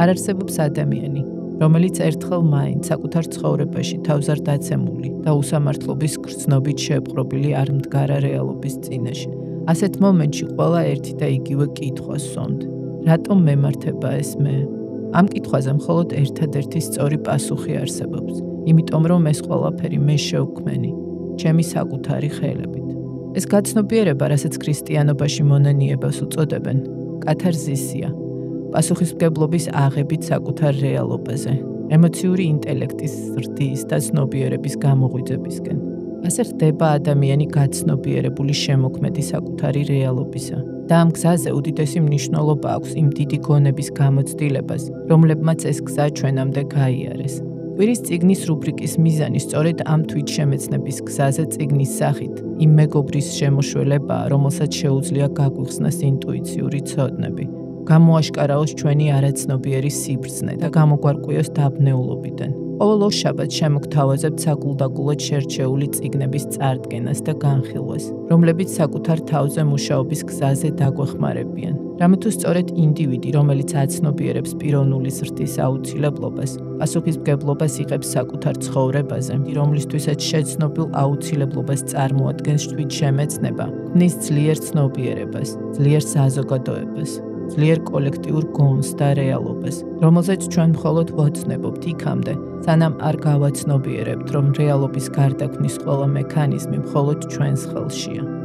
არ არსებობს ადამიანი, რომელიც ერთხელ მაინც საკუთარ ცხოვრებაში თავს არ დაცემული და უსამართლობის გრძნობით შეპყრობილი არ მდგარა რეალობის წინაშე. ასეთ მომენტში ყველა ერთი და იგივე კითხვას სვამთ. რატომ მემართება ეს მე? ამ კითხვაზე მხოლოდ ერთადერთი სწორი პასუხი არსებობს. იმიტომ რომ ეს ყველაფერი მე შევქმენი, ჩემი საკუთარი ხელებით. ეს გაცნობიერება, რასაც ქრისტიანობაში მონანიებას უწოდებენ, კათარზისია. პასუხისმგებლობის აღებით საკუთარ რეალობაზე, ემოციური ინტელექტის ზრდის და ცნობიერების გამოღვიძებისკენ. ასე ხდება ადამიანი გაცნობიერებული შემოქმედი საკუთარი რეალობისა. და ამ გზაზე უდიდესი მნიშვნელობა აქვს იმ დიდი გონების გამოცდილებას, რომლებმაც ეს გზა ჩვენამდე გაიარეს. კვირის წიგნის რუბრიკის მიზანი სწორედ ამ თვითშემეცნების გზაზე წიგნის სახით იმ მეგობრის შემოშველებაა, რომელსაც შეუძლია გაგვიხსნას ინტუიციური ცოდნები, გამოაშკარაოს ჩვენი არაცნობიერი სიბრძნე და გამოგვარკვიოს დაბნეულობიდან. ყოველ შაბათს შემოგთავაზებთ საგულდაგულოდ შერჩეული წიგნების წარდგენას და განხილვას, რომლებიც საკუთარ თავზე მუშაობის გზაზე დაგვეხმარებიან. რამე თუ სწორედ ინდივიდი, რომელიც აცნობიერებს პიროვნული ზრდის აუცილებლობას, პასუხისმგებლობას იღებს საკუთარ ცხოვრებაზე, რომლისთვისაც შეცნობილ აუცილებლობას წარმოადგენს თვითშემეცნება, ქმნის ძლიერ ცნობიერებას, ძლიერ საზოგადოებას, ძლიერ კოლექტიურ გონს და რეალობას, რომელზეც ჩვენ მხოლოდ ვოცნებობთ იქამდე, სანამ არ გავაცნობიერებთ, რომ რეალობის გარდაქმნის ყველა მექანიზმი მხოლოდ ჩვენს ხელშია.